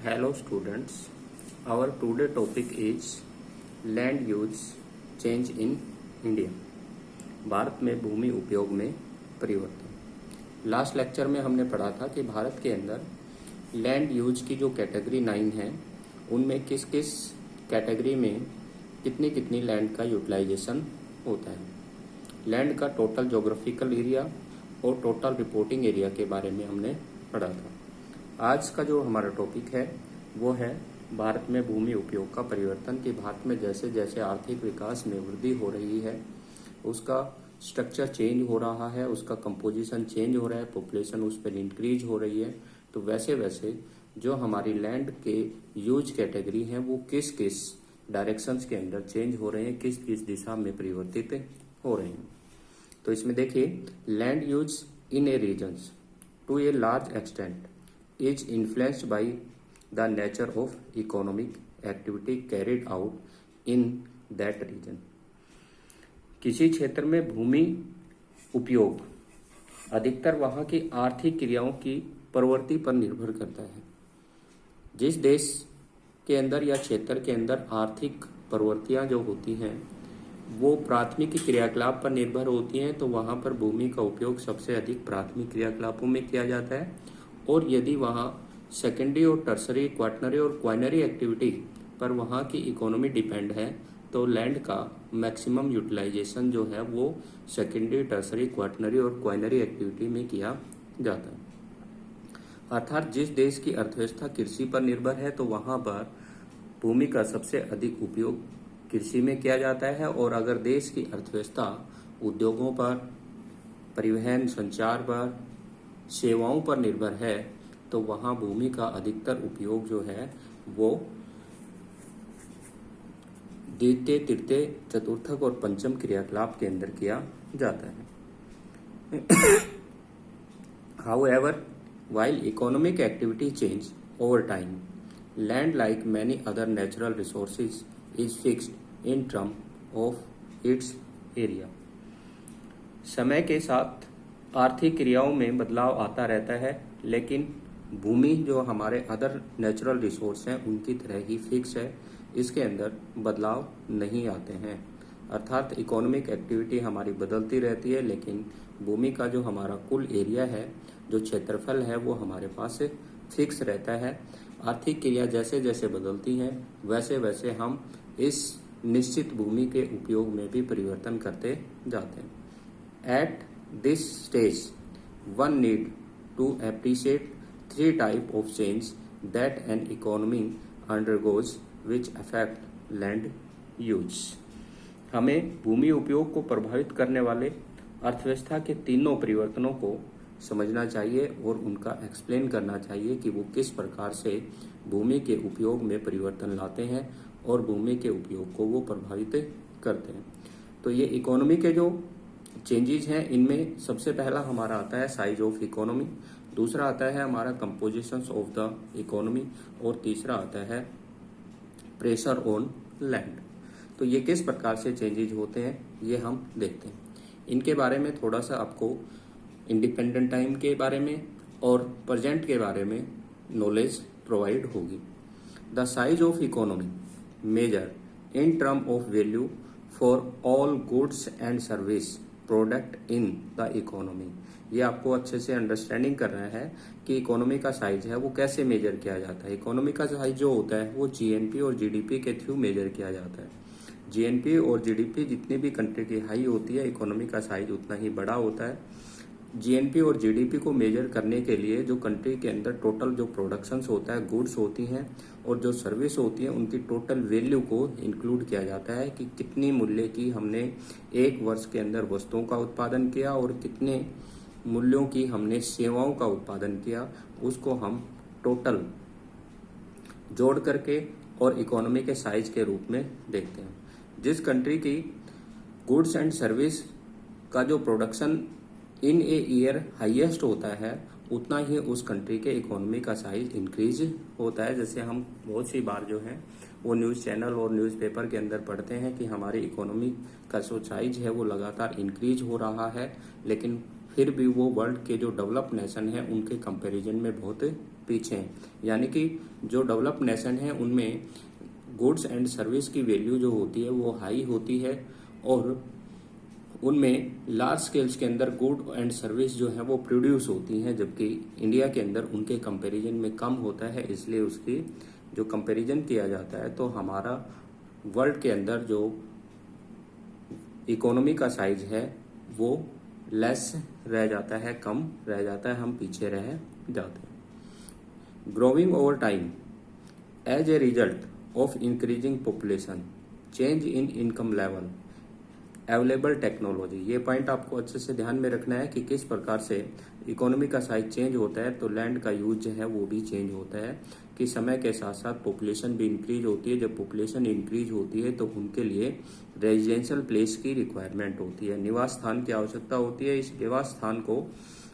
Hello students, our today topic is land use change in India. Bharat में भूमि उपयोग में परिवर्तन। लास्ट लेक्चर में हमने पढ़ा था कि भारत के अंदर लैंड यूज की जो कैटेगरी 9 है उनमें किस किस कैटेगरी में कितनी कितनी लैंड का यूटिलाइजेशन होता है। लैंड का टोटल ज्योग्राफिकल एरिया और टोटल रिपोर्टिंग एरिया के बारे में हमने पढ़ा था। आज का जो हमारा टॉपिक है वो है भारत में भूमि उपयोग का परिवर्तन। कि भारत में जैसे जैसे आर्थिक विकास में वृद्धि हो रही है उसका स्ट्रक्चर चेंज हो रहा है, उसका कंपोजिशन चेंज हो रहा है, पॉपुलेशन उस पर इंक्रीज हो रही है, तो वैसे वैसे जो हमारी लैंड के यूज कैटेगरी हैं वो किस किस डायरेक्शंस के अंदर चेंज हो रहे हैं, किस किस दिशा में परिवर्तित हो रहे हैं। तो इसमें देखिए, land use in a regions to a large extent is influenced by the nature of economic activity carried out in that region। किसी क्षेत्र में भूमि उपयोग अधिकतर वहां की आर्थिक क्रियाओं की प्रवृत्ति पर निर्भर करता है। जिस देश के अंदर या क्षेत्र के अंदर आर्थिक प्रवृत्तियां जो होती हैं वो प्राथमिक क्रियाकलाप पर निर्भर होती हैं, तो वहां पर भूमि का उपयोग सबसे अधिक प्राथमिक क्रियाकलापों में किया जाता है। और यदि वहाँ सेकेंडरी और टर्सरी, क्वाटनरी और क्वाइनरी एक्टिविटी पर वहाँ की इकोनॉमी डिपेंड है, तो लैंड का मैक्सिमम यूटिलाइजेशन जो है वो सेकेंडरी, टर्सरी, क्वाटनरी और क्वाइनरी एक्टिविटी में किया जाता है। अर्थात जिस देश की अर्थव्यवस्था कृषि पर निर्भर है तो वहाँ पर भूमि का सबसे अधिक उपयोग कृषि में किया जाता है। और अगर देश की अर्थव्यवस्था उद्योगों पर, परिवहन, संचार पर, सेवाओं पर निर्भर है तो वहां भूमि का अधिकतर उपयोग जो है वो द्वितीय, तृतीय, चतुर्थक और पंचम क्रियाकलाप के अंदर किया जाता है। However, while economic activity change over time, land like many other natural resources is fixed in terms of its area। समय के साथ आर्थिक क्रियाओं में बदलाव आता रहता है, लेकिन भूमि जो हमारे अदर नेचुरल रिसोर्स हैं उनकी तरह ही फिक्स है, इसके अंदर बदलाव नहीं आते हैं। अर्थात इकोनॉमिक एक्टिविटी हमारी बदलती रहती है, लेकिन भूमि का जो हमारा कुल एरिया है, जो क्षेत्रफल है, वो हमारे पास फिक्स रहता है। आर्थिक क्रिया जैसे जैसे बदलती हैं वैसे वैसे हम इस निश्चित भूमि के उपयोग में भी परिवर्तन करते जाते हैं। At this stage, one need to appreciate 3 types of change that an economy undergoes which affect land use। हमें भूमि उपयोग को प्रभावित करने वाले अर्थव्यवस्था के तीनों परिवर्तनों को समझना चाहिए और उनका एक्सप्लेन करना चाहिए कि वो किस प्रकार से भूमि के उपयोग में परिवर्तन लाते हैं और भूमि के उपयोग को वो प्रभावित करते हैं। तो ये इकोनॉमी के जो चेंजेस हैं इनमें सबसे पहला हमारा आता है साइज ऑफ इकोनॉमी, दूसरा आता है हमारा कंपोजिशन ऑफ द इकोनॉमी और तीसरा आता है प्रेशर ऑन लैंड। तो ये किस प्रकार से चेंजेस होते हैं ये हम देखते हैं। इनके बारे में थोड़ा सा आपको इंडिपेंडेंट टाइम के बारे में और प्रेजेंट के बारे में नॉलेज प्रोवाइड होगी। The size of economy measure in term of value for all goods and service product in the economy. ये आपको अच्छे से अंडरस्टैंडिंग करना है कि इकोनॉमी का साइज है वो कैसे मेजर किया जाता है। इकोनॉमी का साइज जो होता है वो जीएनपी और जीडीपी के थ्रू मेजर किया जाता है। जीएनपी और जीडीपी जितनी भी कंट्री की हाई होती है, इकोनॉमी का साइज उतना ही बड़ा होता है। जीएनपी और जीडीपी को मेजर करने के लिए जो कंट्री के अंदर टोटल जो प्रोडक्शंस होता है, गुड्स होती हैं और जो सर्विस होती है, उनकी टोटल वैल्यू को इंक्लूड किया जाता है कि कितनी मूल्य की हमने एक वर्ष के अंदर वस्तुओं का उत्पादन किया और कितने मूल्यों की हमने सेवाओं का उत्पादन किया, उसको हम टोटल जोड़ करके और इकोनॉमी के साइज के रूप में देखते हैं। जिस कंट्री की गुड्स एंड सर्विस का जो production in a year highest होता है उतना ही उस कंट्री के इकोनॉमी का साइज इंक्रीज होता है। जैसे हम बहुत सी बार जो है वो न्यूज़ चैनल और न्यूज़पेपर के अंदर पढ़ते हैं कि हमारी इकोनॉमी का जो साइज है वो लगातार इंक्रीज हो रहा है, लेकिन फिर भी वो वर्ल्ड के जो डेवलप नेशन है उनके कंपैरिजन में बहुत पीछे हैं। यानी कि जो डेवलप्ड नेशन है उनमें गुड्स एंड सर्विस की वैल्यू जो होती है वो हाई होती है और उनमें लार्ज स्केल्स के अंदर गुड एंड सर्विस जो है वो प्रोड्यूस होती हैं, जबकि इंडिया के अंदर उनके कंपैरिजन में कम होता है। इसलिए उसकी जो कंपैरिजन किया जाता है तो हमारा वर्ल्ड के अंदर जो इकोनॉमी का साइज है वो लेस रह जाता है, कम रह जाता है, हम पीछे रह जाते हैं। Growing over time as a result of increasing population, change in income level, available technology. ये पॉइंट आपको अच्छे से ध्यान में रखना है कि किस प्रकार से इकोनॉमी का साइज चेंज होता है तो लैंड का यूज जो है वो भी चेंज होता है कि समय के साथ साथ पॉपुलेशन भी इंक्रीज होती है। जब पॉपुलेशन इंक्रीज होती है तो उनके लिए रेजिडेंशियल प्लेस की रिक्वायरमेंट होती है, निवास स्थान की आवश्यकता होती है। इस निवास स्थान को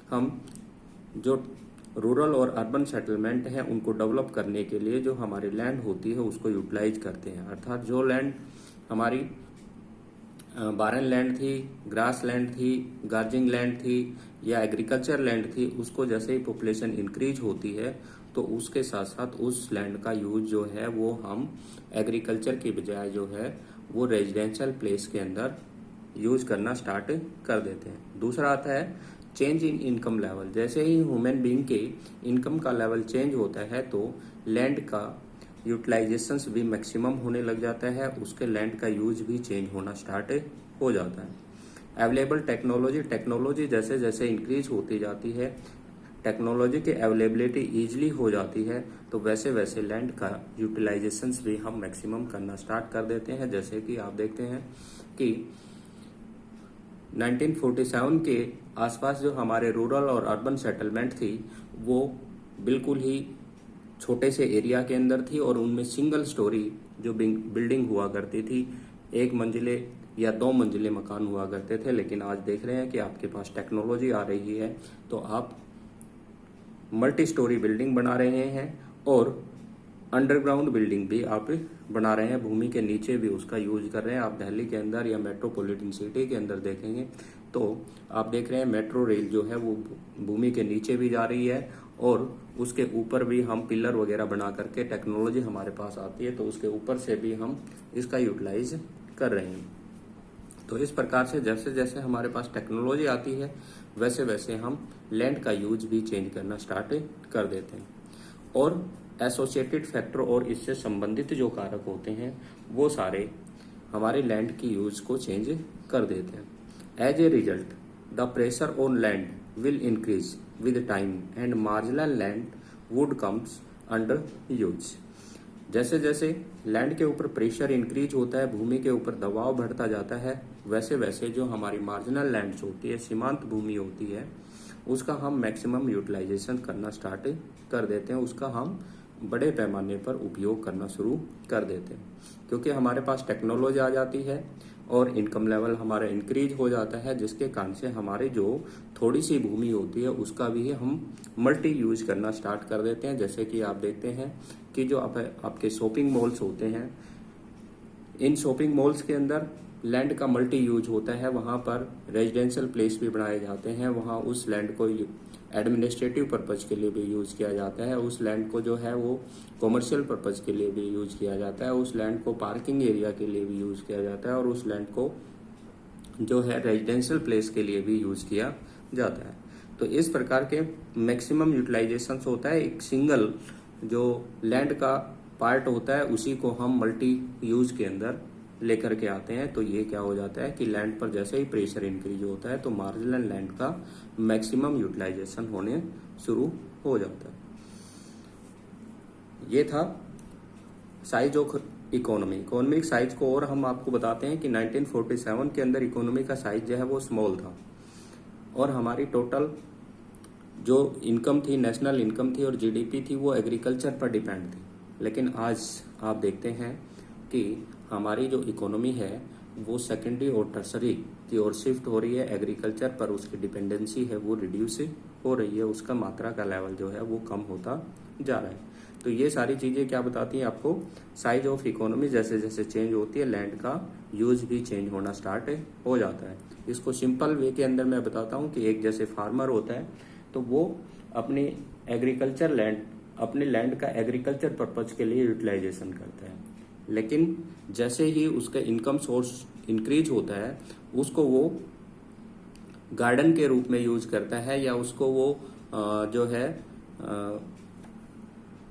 हम जो रूरल और अर्बन सेटलमेंट है उनको डेवलप करने के लिए जो हमारी लैंड होती है उसको यूटिलाइज करते हैं। अर्थात जो लैंड हमारी बारन लैंड थी, ग्रास लैंड थी, गार्जिंग लैंड थी या एग्रीकल्चर लैंड थी, उसको जैसे ही पॉपुलेशन इंक्रीज होती है तो उसके साथ साथ उस लैंड का यूज जो है वो हम एग्रीकल्चर की बजाय जो है वो रेजिडेंशियल प्लेस के अंदर यूज करना स्टार्ट कर देते हैं। दूसरा आता है चेंज इन इनकम लेवल। जैसे ही ह्यूमन बीइंग के इनकम का लेवल चेंज होता है तो लैंड का यूटिलाइजेशंस भी मैक्सिमम होने लग जाता है, उसके लैंड का यूज भी चेंज होना स्टार्ट हो जाता है। अवेलेबल टेक्नोलॉजी, टेक्नोलॉजी जैसे जैसे इंक्रीज होती जाती है, टेक्नोलॉजी की अवेलेबिलिटी ईजिली हो जाती है तो वैसे वैसे लैंड का यूटिलाइजेशंस भी हम मैक्सिमम करना स्टार्ट कर देते हैं। जैसे कि आप देखते हैं कि 1947 के आसपास जो हमारे रूरल और अर्बन सेटलमेंट थी वो बिल्कुल ही छोटे से एरिया के अंदर थी और उनमें सिंगल स्टोरी जो बिल्डिंग हुआ करती थी, एक मंजिले या दो मंजिले मकान हुआ करते थे। लेकिन आज देख रहे हैं कि आपके पास टेक्नोलॉजी आ रही है तो आप मल्टी स्टोरी बिल्डिंग बना रहे हैं और अंडरग्राउंड बिल्डिंग भी आप बना रहे हैं, भूमि के नीचे भी उसका यूज कर रहे हैं। आप दिल्ली के अंदर या मेट्रोपॉलिटन सिटी के अंदर देखेंगे तो आप देख रहे हैं मेट्रो रेल जो है वो भूमि के नीचे भी जा रही है और उसके ऊपर भी हम पिलर वगैरह बना करके टेक्नोलॉजी हमारे पास आती है तो उसके ऊपर से भी हम इसका यूटिलाइज कर रहे हैं। तो इस प्रकार से जैसे जैसे हमारे पास टेक्नोलॉजी आती है वैसे वैसे हम लैंड का यूज भी चेंज करना स्टार्ट कर देते हैं। और एसोसिएटेड फैक्टर और इससे संबंधित जो कारक होते हैं वो सारे हमारे लैंड की यूज को चेंज कर देते हैं। As a result the pressure on land will increase with time and marginal land would comes under use। जैसे जैसे लैंड के ऊपर प्रेशर इंक्रीज होता है, भूमि के ऊपर दबाव बढ़ता जाता है, वैसे वैसे जो हमारी मार्जिनल लैंड्स होती है, सीमांत भूमि होती है, उसका हम मैक्सिमम यूटिलाइजेशन करना स्टार्ट कर देते हैं, उसका हम बड़े पैमाने पर उपयोग करना शुरू कर देते हैं। क्योंकि हमारे पास टेक्नोलॉजी आ जाती है और इनकम लेवल हमारा इंक्रीज हो जाता है, जिसके कारण से हमारी जो थोड़ी सी भूमि होती है उसका भी हम मल्टी यूज करना स्टार्ट कर देते हैं। जैसे कि आप देखते हैं कि जो आपके शॉपिंग मॉल्स होते हैं, इन शॉपिंग मॉल्स के अंदर लैंड का मल्टी यूज होता है, वहां पर रेजिडेंशियल प्लेस भी बनाए जाते हैं, वहां उस लैंड को एडमिनिस्ट्रेटिव पर्पज के लिए भी यूज किया जाता है, उस लैंड को जो है वो कॉमर्शियल पर्पज के लिए भी यूज किया जाता है, उस लैंड को पार्किंग एरिया के लिए भी यूज किया जाता है और उस लैंड को जो है रेजिडेंशियल प्लेस के लिए भी यूज किया जाता है। तो इस प्रकार के मैक्सिमम यूटिलाइजेशन होता है। एक सिंगल जो लैंड का पार्ट होता है उसी को हम मल्टी यूज के अंदर लेकर के आते हैं। तो ये क्या हो जाता है कि लैंड पर जैसे ही प्रेशर इंक्रीज होता है तो मार्जिनल लैंड का मैक्सिमम यूटिलाइजेशन होने शुरू हो जाता है। ये था size of economy. Economic size को और हम आपको बताते हैं कि 1947 के अंदर इकोनॉमी का साइज जो है वो स्मॉल था और हमारी टोटल जो इनकम थी, नेशनल इनकम थी और जीडीपी थी, वो एग्रीकल्चर पर डिपेंड थी। लेकिन आज आप देखते हैं कि हमारी जो इकोनॉमी है वो सेकेंडरी और टर्सरी की ओर शिफ्ट हो रही है, एग्रीकल्चर पर उसकी डिपेंडेंसी है वो रिड्यूस हो रही है, उसका मात्रा का लेवल जो है वो कम होता जा रहा है। तो ये सारी चीजें क्या बताती हैं आपको, साइज ऑफ इकोनॉमी जैसे जैसे चेंज होती है लैंड का यूज भी चेंज होना स्टार्ट हो जाता है। इसको सिंपल वे के अंदर मैं बताता हूँ कि एक जैसे फार्मर होता है तो वो अपनी एग्रीकल्चर लैंड अपने लैंड का एग्रीकल्चर पर्पज के लिए यूटिलाइजेशन करता है। लेकिन जैसे ही उसका इनकम सोर्स इंक्रीज होता है, उसको वो गार्डन के रूप में यूज करता है, या उसको वो जो है